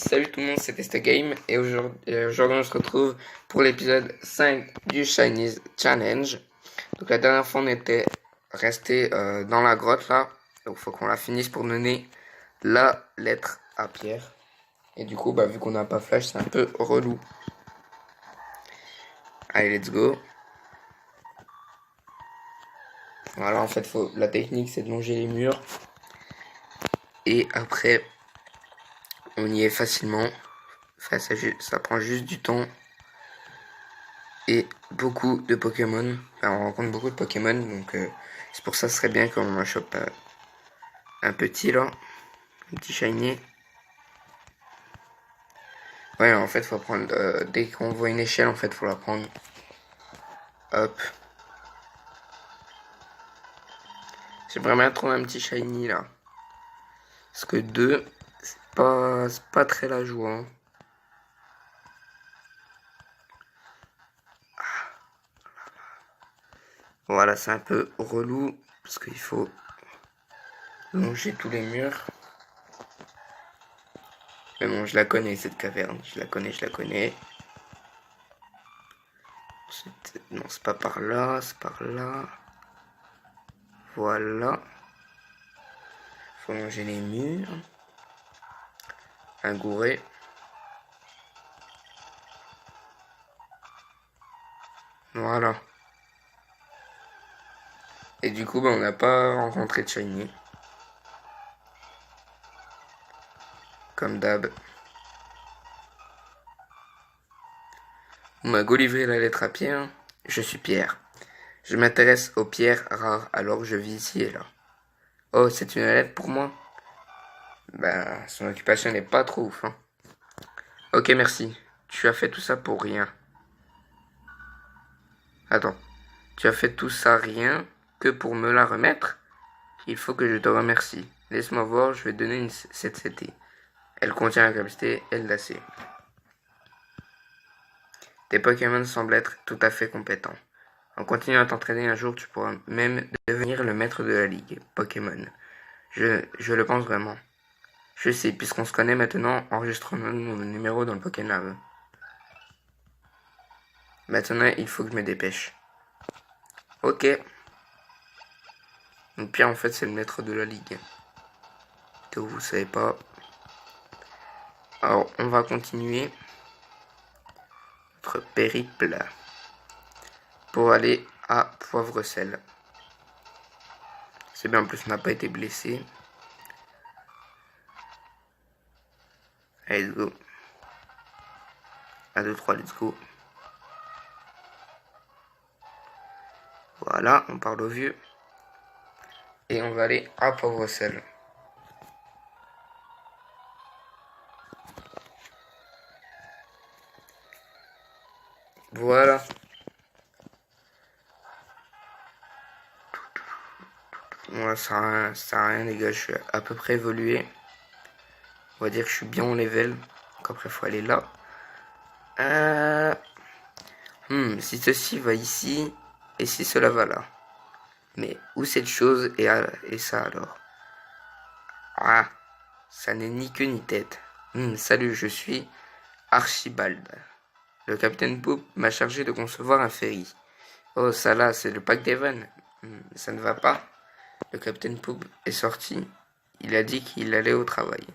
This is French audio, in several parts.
salut tout le monde, c'était Game et aujourd'hui on se retrouve pour l'épisode 5 du Chinese Challenge. Donc la dernière fois on était resté dans la grotte là, donc faut qu'on la finisse pour donner la lettre à Pierre. Et du coup vu qu'on n'a pas flash c'est un peu relou. Allez let's go. Voilà en fait la technique c'est de longer les murs. Et après on y est facilement. Enfin, ça prend juste du temps. Et beaucoup de Pokémon. Enfin, on rencontre beaucoup de Pokémon. Donc c'est pour ça que ce serait bien qu'on en chope un petit là. Un petit shiny. Ouais en fait faut prendre. Dès qu'on voit une échelle en fait faut la prendre. Hop. J'aimerais bien trouver un petit shiny là. Parce que 2, c'est pas très la joie. Hein. Voilà, c'est un peu relou. Parce qu'il faut longer tous les murs. Mais bon, je la connais cette caverne. Je la connais. Non, c'est pas par là, c'est par là. Voilà. Faut longer les murs. Un gouret. Voilà. Et du coup, on n'a pas rencontré de shiny. Comme d'hab. On m'a livré la lettre à Pierre. Je suis Pierre. Je m'intéresse aux pierres rares alors que je vis ici et là. Oh, c'est une lettre pour moi? Son occupation n'est pas trop ouf. Hein. Ok, merci. Tu as fait tout ça pour rien. Attends. Tu as fait tout ça rien que pour me la remettre? Il faut que je te remercie. Laisse-moi voir, je vais donner cette CT. Elle contient la capacité LDAC. Tes Pokémon semblent être tout à fait compétents. En continuant à t'entraîner un jour, tu pourras même devenir le maître de la ligue Pokémon. Je le pense vraiment. Je sais, puisqu'on se connaît maintenant, enregistre mon numéro dans le Pokénave. Maintenant, il faut que je me dépêche. Ok. Donc Pierre, en fait, c'est le maître de la ligue. Que vous savez pas. Alors, on va continuer notre périple pour aller à Poivre-Sel. C'est bien, en plus, on n'a pas été blessé. Allez, let's go. 1, 2, 3, let's go. Voilà, on parle au vieux. Et on va aller à Poivre-Sel. Voilà. Moi, ça sert à rien, les gars. Je suis à peu près évolué. On va dire que je suis bien en level. Donc après, il faut aller là. Si ceci va ici, et si cela va là. Mais où cette chose et ça alors? Ah, ça n'est ni queue ni tête. Salut, je suis Archibald. Le capitaine Poop m'a chargé de concevoir un ferry. Oh, ça là, c'est le pack d'Evan. Ça ne va pas. Le capitaine Poop est sorti. Il a dit qu'il allait au travail.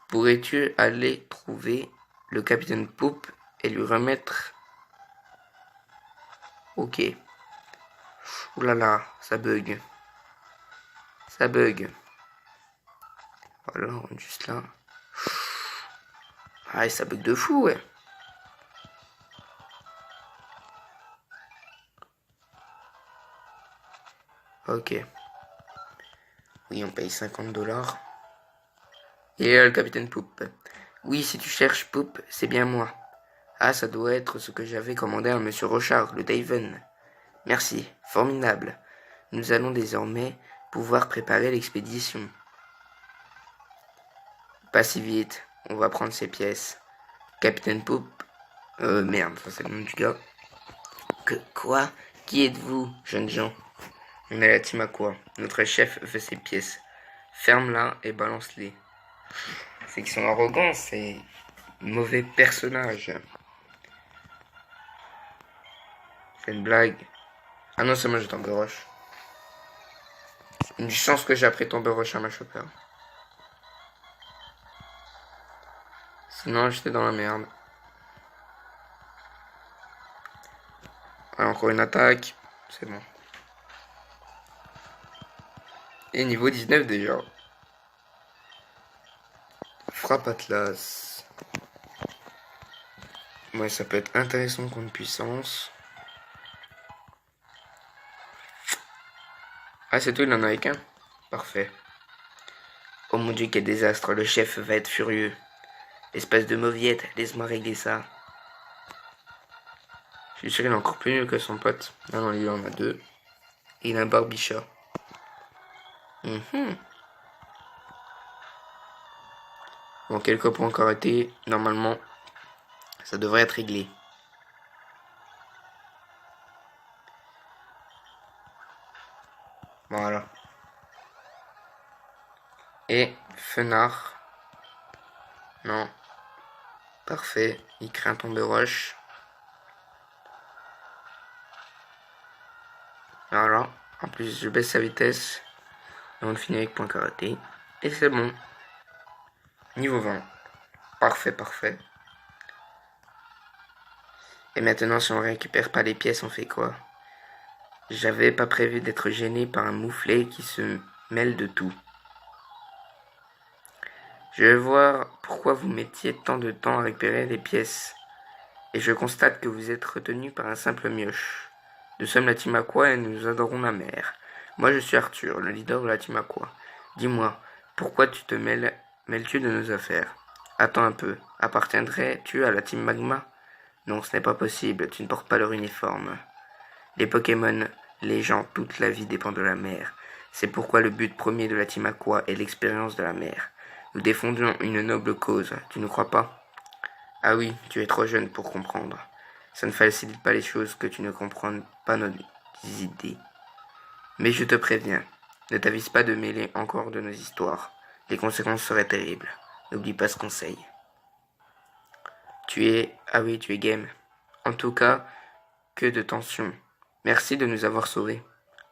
Pourrais-tu aller trouver le capitaine Poop et lui remettre... Ok. Oulala, ça bug. Ça bug. Voilà, on est juste là. Ah, ça bug de fou, ouais. Ok. Oui, on paye 50$. Et là, le capitaine Poop. Oui, si tu cherches Poop, c'est bien moi. Ah, ça doit être ce que j'avais commandé à Monsieur Rochard, le Daven. Merci, formidable. Nous allons désormais pouvoir préparer l'expédition. Pas si vite, on va prendre ces pièces. Capitaine Poop. Merde, ça c'est le nom du gars. Quoi? Qui êtes-vous, jeunes gens? On est la team à quoi? Notre chef fait ses pièces. Ferme-la et balance-les. C'est qu'ils sont arrogants, c'est mauvais personnage. C'est une blague. Ah non, c'est moi, j'ai Tomber Rush. Une chance que j'ai appris Tomber Rush à ma chopper. Sinon, j'étais dans la merde. Alors, encore une attaque. C'est bon. Et niveau 19 déjà. Frappe Atlas. Ouais, ça peut être intéressant contre puissance. Ah, c'est tout, il en a qu'un. Parfait. Oh mon dieu, quel désastre. Le chef va être furieux. Espèce de mauviette, laisse-moi régler ça. Je suis sûr qu'il est encore plus nul que son pote. Ah non, il en a deux. Et il a un Barbichat. Bon, quelques points encore été. Normalement, ça devrait être réglé. Voilà. Et Fenard. Non. Parfait. Il crée un Tomber Rush. Voilà. En plus, je baisse sa vitesse. Et on finit avec point karaté. Et c'est bon. Niveau 20. Parfait, parfait. Et maintenant, si on récupère pas les pièces, on fait quoi? J'avais pas prévu d'être gêné par un mouflet qui se mêle de tout. Je vais voir pourquoi vous mettiez tant de temps à récupérer les pièces. Et je constate que vous êtes retenu par un simple mioche. Nous sommes la team Aqua et nous adorons la mer. Moi je suis Arthur, le leader de la team Aqua. Dis-moi, pourquoi tu te mêles-tu de nos affaires? Attends un peu, appartiendrais-tu à la team Magma? Non, ce n'est pas possible, tu ne portes pas leur uniforme. Les Pokémon, les gens, toute la vie dépend de la mer. C'est pourquoi le but premier de la team Aqua est l'expérience de la mer. Nous défendons une noble cause, tu ne crois pas? Ah oui, tu es trop jeune pour comprendre. Ça ne facilite pas les choses que tu ne comprennes pas nos idées. Mais je te préviens, ne t'avise pas de mêler encore de nos histoires. Les conséquences seraient terribles. N'oublie pas ce conseil. Ah oui, tu es game. En tout cas, que de tension. Merci de nous avoir sauvés.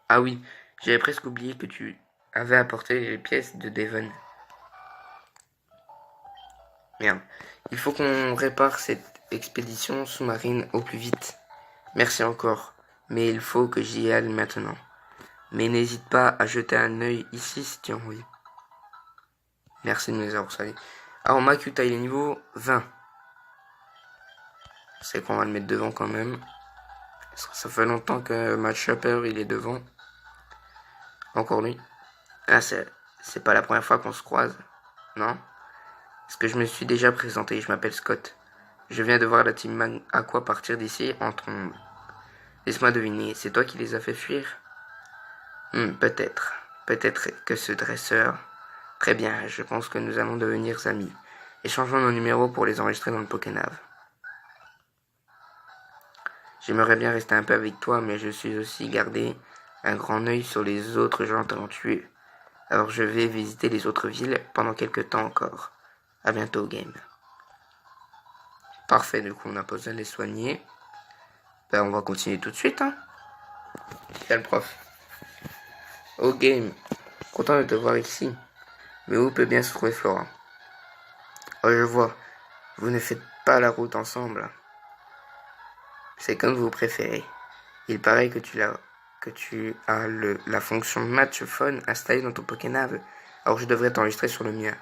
Ah oui, j'avais presque oublié que tu avais apporté les pièces de Devon. Merde. Il faut qu'on répare cette expédition sous-marine au plus vite. Merci encore, mais il faut que j'y aille maintenant. Mais n'hésite pas à jeter un œil ici si tu as envie. Merci de nous avoir salués. Alors Makuta il est niveau 20. C'est qu'on va le mettre devant quand même. Ça fait longtemps que Matt Shopper il est devant. Encore lui. Ah c'est pas la première fois qu'on se croise, non? Est-ce que je me suis déjà présenté? Je m'appelle Scott. Je viens de voir la team Aqua partir d'ici en trombe. Laisse-moi deviner, c'est toi qui les as fait fuir? Peut-être. Peut-être que ce dresseur... Très bien, je pense que nous allons devenir amis. Échangeons nos numéros pour les enregistrer dans le Pokénav. J'aimerais bien rester un peu avec toi, mais je suis aussi gardé un grand œil sur les autres gens talentueux. Alors je vais visiter les autres villes pendant quelques temps encore. À bientôt, game. Parfait, du coup on n'a pas besoin de les soigner. Ben on va continuer tout de suite, hein. Tiens le prof. Oh game, content de te voir ici. Mais où peut bien se trouver Flora? Oh je vois, vous ne faites pas la route ensemble. C'est comme vous préférez. Il paraît que tu as la fonction match phone installée dans ton Pokénav. Alors je devrais t'enregistrer sur le mien.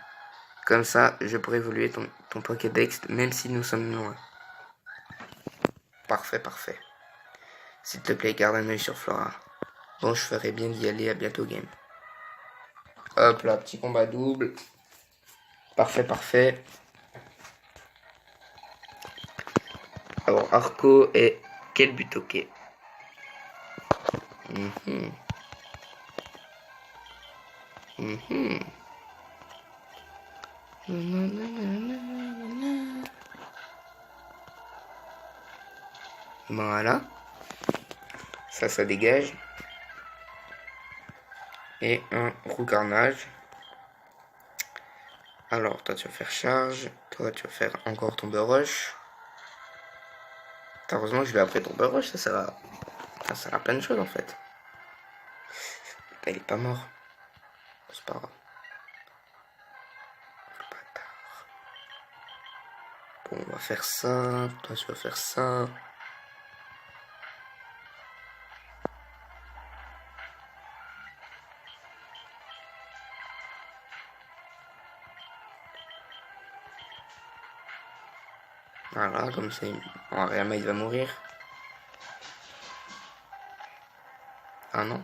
Comme ça, je pourrais évoluer ton Pokédex même si nous sommes loin. Parfait, parfait. S'il te plaît, garde un œil sur Flora. Bon, je ferai bien d'y aller. À bientôt, game. Hop là, petit combat double. Parfait, parfait. Alors, Arco et quel but ok. Voilà. Ça dégage. Et un roux carnage. Alors, toi, tu vas faire charge. Toi, tu vas faire encore Tomber Rush. Heureusement que je vais après Tomber Rush, ça sert à plein de choses, en fait. Là, il est pas mort. C'est pas grave. Bon, on va faire ça. Toi, tu vas faire ça. Voilà, comme ça, Ariama, il va mourir. Ah non.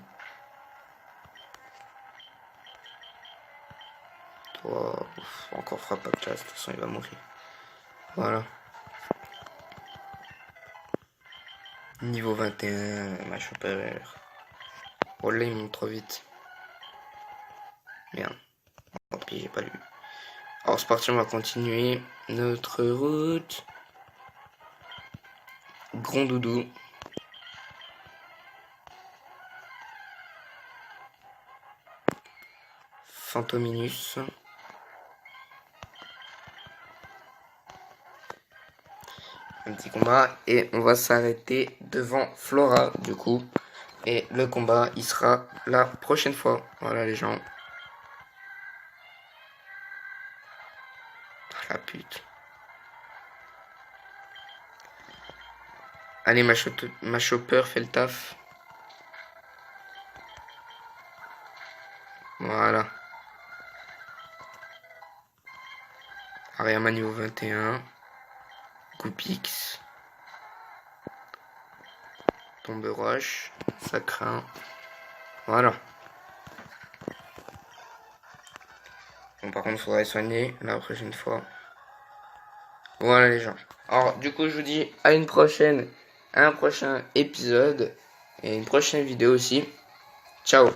Toi, encore frappe à classe, de toute façon, il va mourir. Voilà. Niveau 21, ma chopper. Oh là, il monte trop vite. Merde. Tant pis, j'ai pas lu. Alors, c'est parti, on va continuer notre route. Grondoudoux. Fantominus. Un petit combat et on va s'arrêter devant Flora du coup. Et le combat, il sera la prochaine fois. Voilà les gens. Ah, la pute. Allez, ma chopper fait le taf. Voilà. Ariama niveau 21. Goupix. Tombe roche. Ça craint. Voilà. Bon, par contre, il faudrait soigner la prochaine fois. Voilà les gens. Alors, du coup, je vous dis à une prochaine, à un prochain épisode et une prochaine vidéo aussi. Ciao.